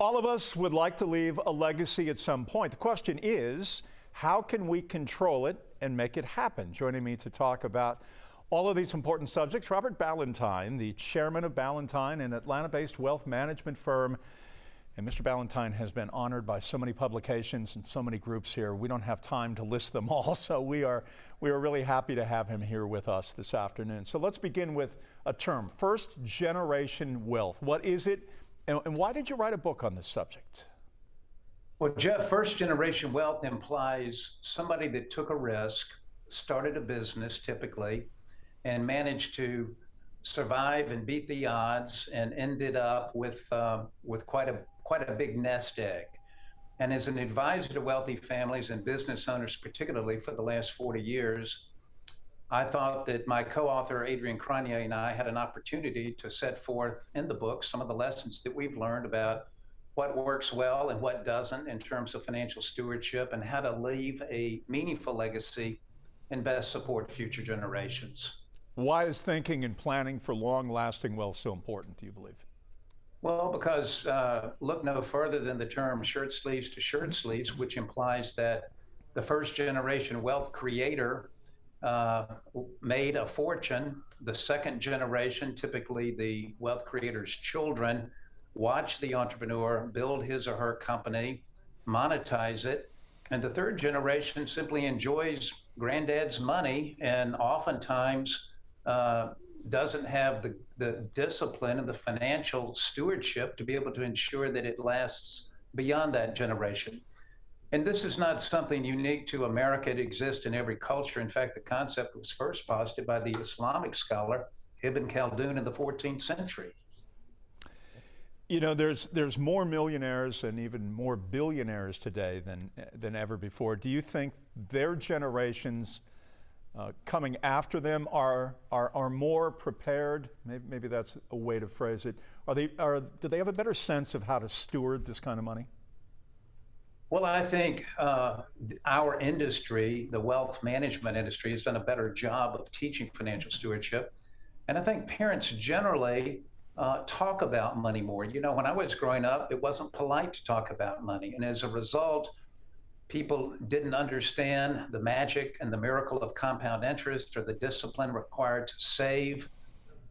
All of us would like to leave a legacy at some point. The question is, how can we control it and make it happen? Joining me to talk about all of these important subjects, Robert Balentine, the chairman of Balentine, an Atlanta-based wealth management firm. And Mr. Balentine has been honored by so many publications and so many groups here. We don't have time to list them all, so we are really happy to have him here with us this afternoon. So let's begin with a term, first generation wealth. What is it, and why did you write a book on this subject? Well, Jeff, first generation wealth implies somebody that took a risk, started a business typically, and managed to survive and beat the odds and ended up with quite a big nest egg. And as an advisor to wealthy families and business owners, particularly for the last 40 years, I thought that my co-author, Adrian Cronier, and I had an opportunity to set forth in the book some of the lessons that we've learned about what works well and what doesn't in terms of financial stewardship and how to leave a meaningful legacy and best support future generations. Why is thinking and planning for long-lasting wealth so important, do you believe? Well, because look no further than the term shirt sleeves to shirt sleeves, which implies that the first generation wealth creator made a fortune. The second generation, typically the wealth creator's children, watch the entrepreneur build his or her company, monetize it. And the third generation simply enjoys granddad's money and oftentimes doesn't have the discipline and the financial stewardship to be able to ensure that it lasts beyond that generation. And this is not something unique to America. It exists in every culture. In fact, the concept was first posited by the Islamic scholar Ibn Khaldun in the 14th century. You know, there's more millionaires and even more billionaires today than ever before. Do you think their generations coming after them are more prepared? Maybe that's a way to phrase it. Do they have a better sense of how to steward this kind of money? Well, I think our industry, the wealth management industry, has done a better job of teaching financial stewardship. And I think parents generally talk about money more. You know, when I was growing up, it wasn't polite to talk about money. And as a result, people didn't understand the magic and the miracle of compound interest or the discipline required to save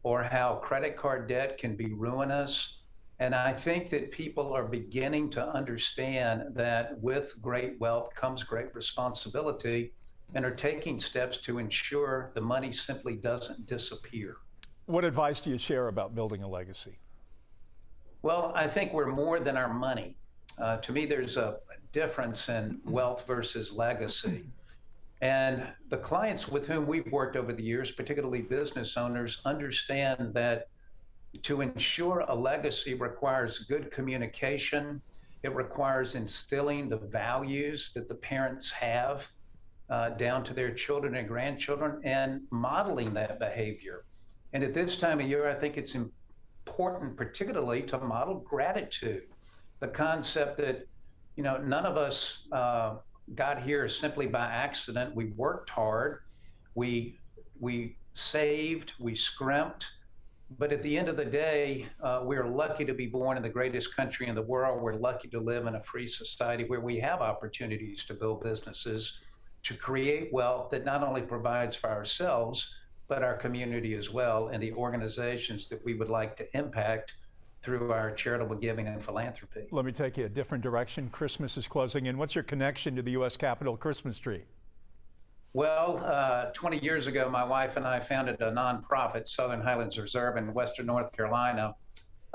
or how credit card debt can be ruinous. And I think that people are beginning to understand that with great wealth comes great responsibility and are taking steps to ensure the money simply doesn't disappear. What advice do you share about building a legacy? Well, I think we're more than our money. To me, there's a difference in wealth versus legacy. And the clients with whom we've worked over the years, particularly business owners, understand that to ensure a legacy requires good communication. It requires instilling the values that the parents have down to their children and grandchildren and modeling that behavior. And at this time of year, I think it's important, particularly, to model gratitude. The concept that, you know, none of us got here simply by accident. We worked hard, we saved, we scrimped. But at the end of the day, we're lucky to be born in the greatest country in the world. We're lucky to live in a free society where we have opportunities to build businesses, to create wealth that not only provides for ourselves, but our community as well, and the organizations that we would like to impact through our charitable giving and philanthropy. Let me take you a different direction. Christmas is closing in. What's your connection to the U.S. Capitol Christmas tree? Well, 20 years ago, my wife and I founded a nonprofit, Southern Highlands Reserve in Western North Carolina,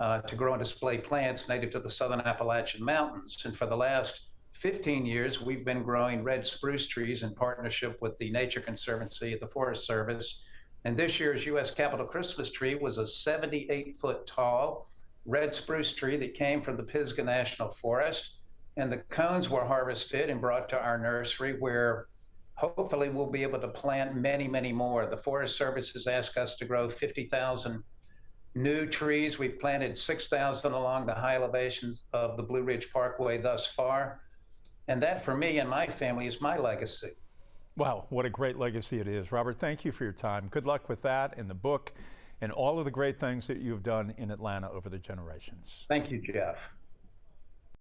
to grow and display plants native to the Southern Appalachian Mountains. And for the last 15 years, we've been growing red spruce trees in partnership with the Nature Conservancy at the Forest Service. And this year's U.S. Capitol Christmas tree was a 78-foot tall red spruce tree that came from the Pisgah National Forest. And the cones were harvested and brought to our nursery where hopefully we'll be able to plant many, many more. The Forest Service has asked us to grow 50,000 new trees. We've planted 6,000 along the high elevations of the Blue Ridge Parkway thus far. And that, for me and my family, is my legacy. Wow, what a great legacy it is. Robert, thank you for your time. Good luck with that and the book and all of the great things that you've done in Atlanta over the generations. Thank you, Jeff.